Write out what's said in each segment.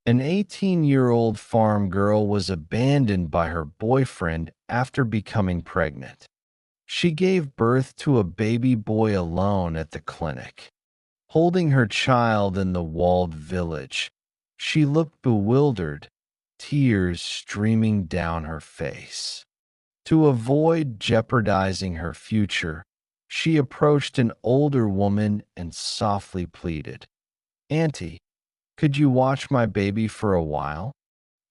An 18-year-old farm girl was abandoned by her boyfriend after becoming pregnant. She gave birth to a baby boy alone at the clinic. Holding her child in the walled village, she looked bewildered, tears streaming down her face. To avoid jeopardizing her future, she approached an older woman and softly pleaded, "Auntie, could you watch my baby for a while?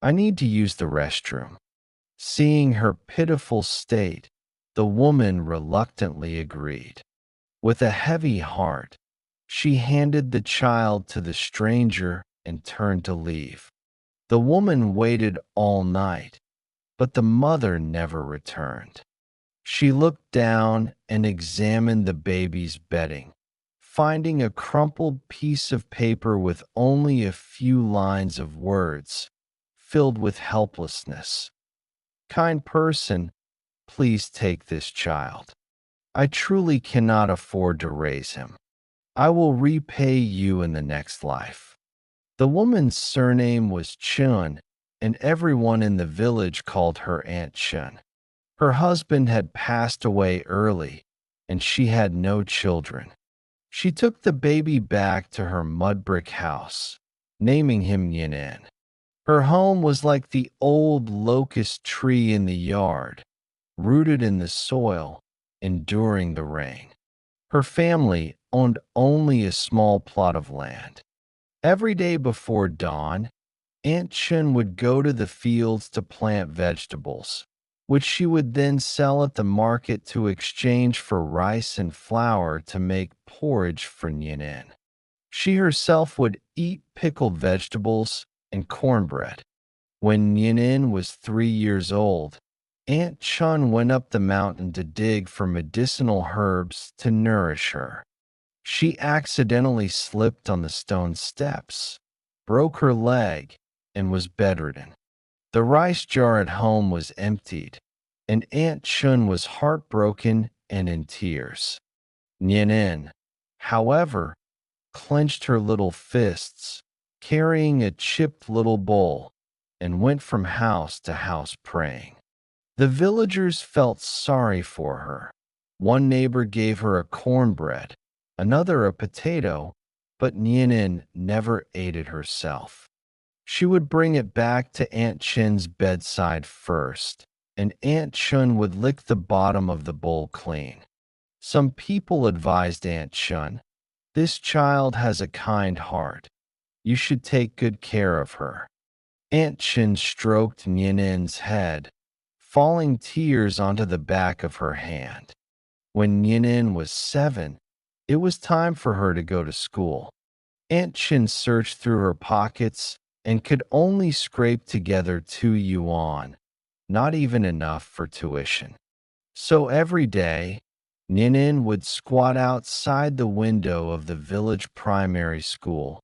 I need to use the restroom." Seeing her pitiful state, the woman reluctantly agreed. With a heavy heart, she handed the child to the stranger and turned to leave. The woman waited all night, but the mother never returned. She looked down and examined the baby's bedding, finding a crumpled piece of paper with only a few lines of words, filled with helplessness. "Kind person, please take this child. I truly cannot afford to raise him. I will repay you in the next life." The woman's surname was Chun, and everyone in the village called her Aunt Chun. Her husband had passed away early, and she had no children. She took the baby back to her mud brick house, naming him Yinan. Her home was like the old locust tree in the yard, rooted in the soil, enduring the rain. Her family owned only a small plot of land. Every day before dawn, Aunt Chin would go to the fields to plant vegetables, which she would then sell at the market to exchange for rice and flour to make porridge for Nianin. She herself would eat pickled vegetables and cornbread. When Nianin was 3 years old, Aunt Chun went up the mountain to dig for medicinal herbs to nourish her. She accidentally slipped on the stone steps, broke her leg, and was bedridden. The rice jar at home was emptied, and Aunt Chun was heartbroken and in tears. Nianin, however, clenched her little fists, carrying a chipped little bowl, and went from house to house praying. The villagers felt sorry for her. One neighbor gave her a cornbread, another a potato, but Nianin never ate it herself. She would bring it back to Aunt Chin's bedside first, and Aunt Chun would lick the bottom of the bowl clean. Some people advised Aunt Chun, "This child has a kind heart. You should take good care of her." Aunt Chin stroked Nianin's head, falling tears onto the back of her hand. When Nianin was 7, it was time for her to go to school. Aunt Chin searched through her pockets and could only scrape together 2 yuan, not even enough for tuition. So every day, Nianin would squat outside the window of the village primary school,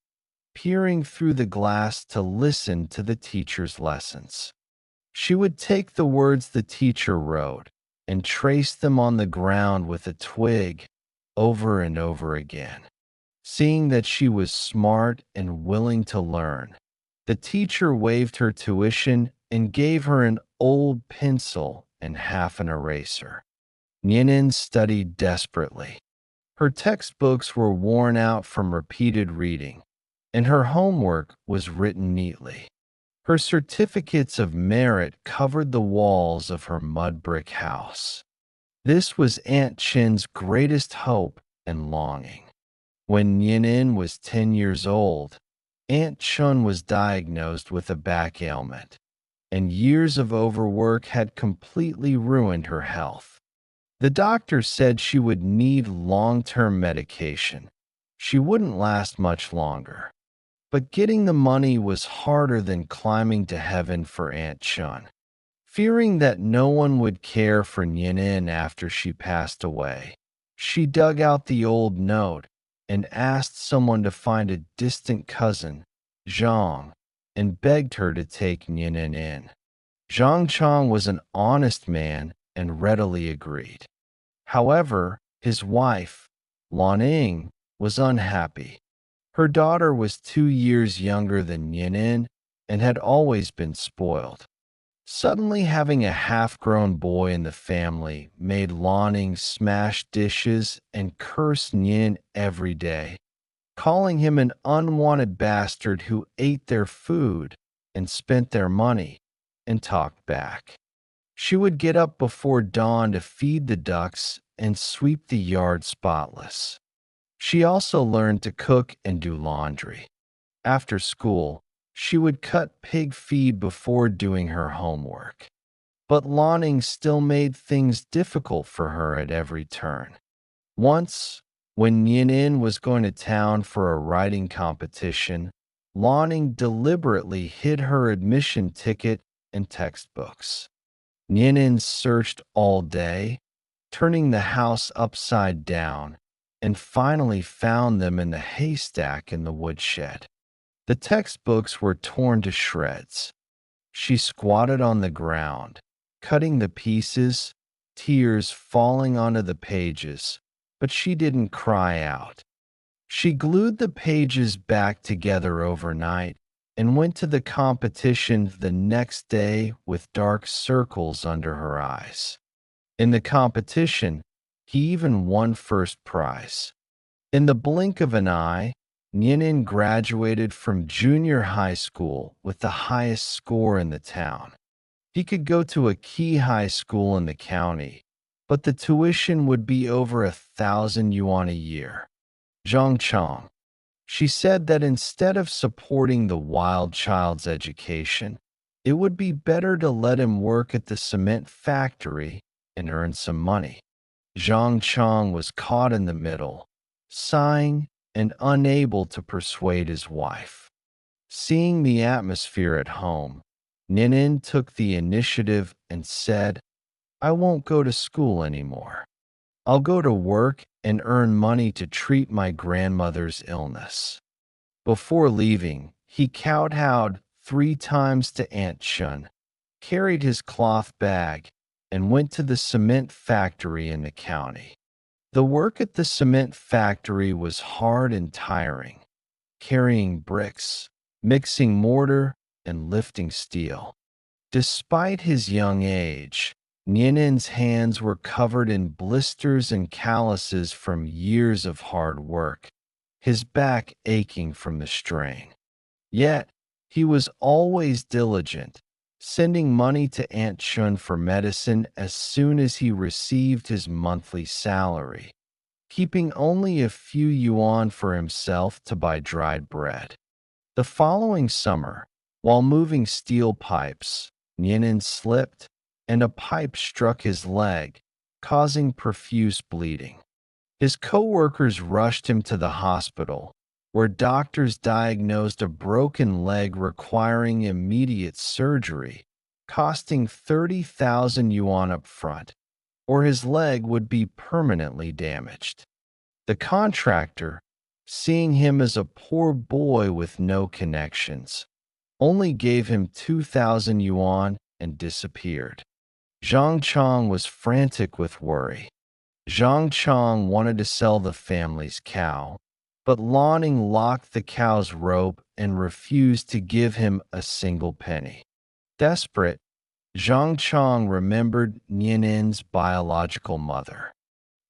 peering through the glass to listen to the teacher's lessons. She would take the words the teacher wrote and trace them on the ground with a twig over and over again. Seeing that she was smart and willing to learn, the teacher waived her tuition and gave her an old pencil and half an eraser. Nianin studied desperately. Her textbooks were worn out from repeated reading, and her homework was written neatly. Her certificates of merit covered the walls of her mud brick house. This was Aunt Chin's greatest hope and longing. When Nianin was 10 years old, Aunt Chun was diagnosed with a back ailment, and years of overwork had completely ruined her health. The doctor said she would need long-term medication. She wouldn't last much longer. But getting the money was harder than climbing to heaven for Aunt Chun. Fearing that no one would care for Nianin after she passed away, she dug out the old note and asked someone to find a distant cousin, Zhang, and begged her to take Nianin in. Zhang Chang was an honest man and readily agreed. However, his wife, Lan Ying, was unhappy. Her daughter was 2 years younger than Nianin and had always been spoiled. Suddenly, having a half-grown boy in the family made Lonning smash dishes and curse Nhin every day, calling him an unwanted bastard who ate their food and spent their money and talked back. She would get up before dawn to feed the ducks and sweep the yard spotless. She also learned to cook and do laundry. After school, she would cut pig feed before doing her homework. But Lonning still made things difficult for her at every turn. Once, when Yin was going to town for a writing competition, Lonning deliberately hid her admission ticket and textbooks. Yin searched all day, turning the house upside down, and finally found them in the haystack in the woodshed. The textbooks were torn to shreds. She squatted on the ground, cutting the pieces, tears falling onto the pages, but she didn't cry out. She glued the pages back together overnight and went to the competition the next day with dark circles under her eyes. In the competition, he even won first prize. In the blink of an eye, Ninin graduated from junior high school with the highest score in the town. He could go to a key high school in the county, but the tuition would be over 1,000 yuan a year. Zhang Chong. She said that instead of supporting the wild child's education, it would be better to let him work at the cement factory and earn some money. Zhang Chong was caught in the middle, sighing and unable to persuade his wife. Seeing the atmosphere at home, Ninin took the initiative and said, "I won't go to school anymore. I'll go to work and earn money to treat my grandmother's illness." Before leaving, he kowtowed 3 times to Aunt Chun, carried his cloth bag, and went to the cement factory in the county. The work at the cement factory was hard and tiring, carrying bricks, mixing mortar, and lifting steel. Despite his young age, Nianen's hands were covered in blisters and calluses from years of hard work, his back aching from the strain. Yet, he was always diligent, sending money to Aunt Chun for medicine as soon as he received his monthly salary, keeping only a few yuan for himself to buy dried bread. The following summer, while moving steel pipes, Nianen slipped, and a pipe struck his leg, causing profuse bleeding. His co-workers rushed him to the hospital, where doctors diagnosed a broken leg requiring immediate surgery, costing 30,000 yuan up front, or his leg would be permanently damaged. The contractor, seeing him as a poor boy with no connections, only gave him 2,000 yuan and disappeared. Zhang Chong was frantic with worry. Zhang Chong wanted to sell the family's cow, but Lonning locked the cow's rope and refused to give him a single penny. Desperate, Zhang Chong remembered Nianen's biological mother.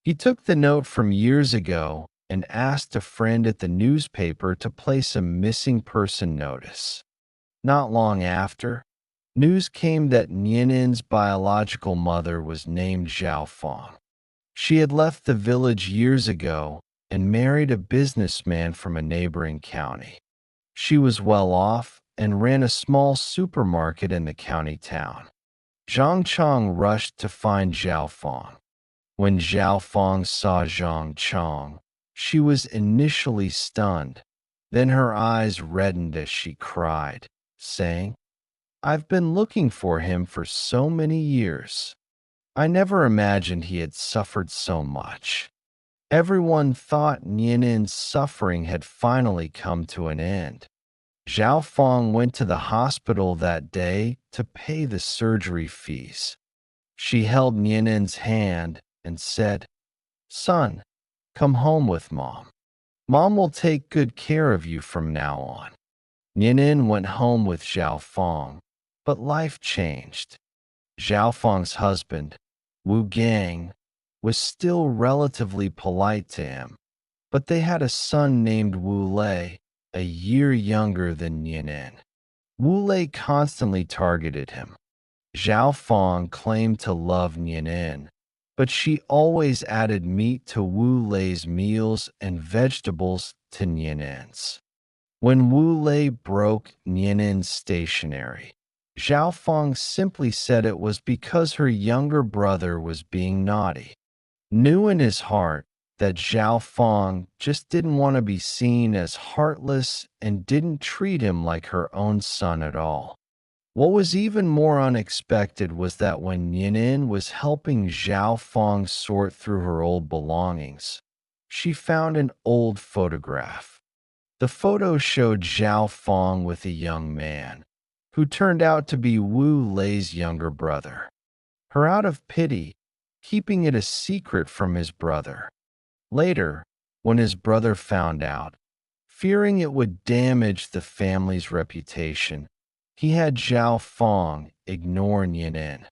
He took the note from years ago and asked a friend at the newspaper to place a missing person notice. Not long after, news came that Nianen's biological mother was named Zhao Fong. She had left the village years ago and married a businessman from a neighboring county. She was well off and ran a small supermarket in the county town. Zhang Chong rushed to find Zhao Fong. When Zhao Fong saw Zhang Chong, she was initially stunned. Then her eyes reddened as she cried, saying, "I've been looking for him for so many years. I never imagined he had suffered so much." Everyone thought Nianen's suffering had finally come to an end. Zhao Fong went to the hospital that day to pay the surgery fees. She held Nianen's hand and said, "Son, come home with Mom. Mom will take good care of you from now on." Nianin went home with Zhao Fong, but life changed. Zhao Feng's husband, Wu Gang, was still relatively polite to him, but they had a son named Wu Lei, a year younger than Nianin. Wu Lei constantly targeted him. Zhao Feng claimed to love Nianin, but she always added meat to Wu Lei's meals and vegetables to Nianin's. When Wu Lei broke Nianin's stationery, Zhao Feng simply said it was because her younger brother was being naughty. Knew in his heart that Zhao Feng just didn't want to be seen as heartless and didn't treat him like her own son at all. What was even more unexpected was that when Nianin was helping Zhao Feng sort through her old belongings, she found an old photograph. The photo showed Zhao Feng with a young man, who turned out to be Wu Lei's younger brother. Her out of pity, keeping it a secret from his brother. Later, when his brother found out, fearing it would damage the family's reputation, he had Zhao Feng ignore Nianin.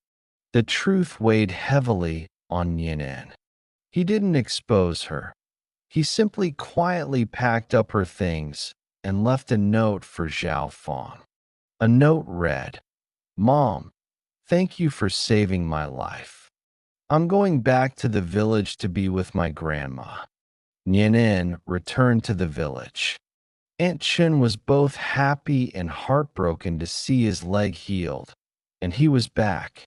The truth weighed heavily on Nianin. He didn't expose her. He simply quietly packed up her things and left a note for Zhao Feng. A note read, "Mom, thank you for saving my life. I'm going back to the village to be with my grandma." Nianin returned to the village. Aunt Chen was both happy and heartbroken to see his leg healed, and he was back.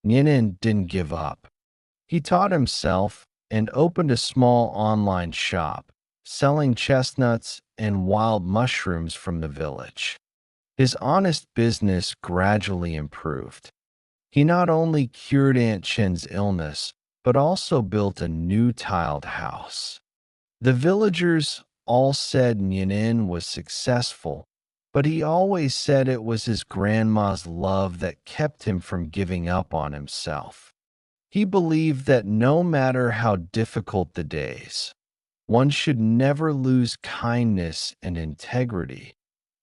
Nianin didn't give up. He taught himself and opened a small online shop, selling chestnuts and wild mushrooms from the village. His honest business gradually improved. He not only cured Aunt Chen's illness, but also built a new tiled house. The villagers all said Nianin was successful, but he always said it was his grandma's love that kept him from giving up on himself. He believed that no matter how difficult the days, one should never lose kindness and integrity,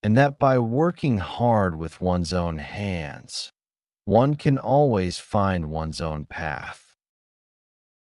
and that by working hard with one's own hands, one can always find one's own path.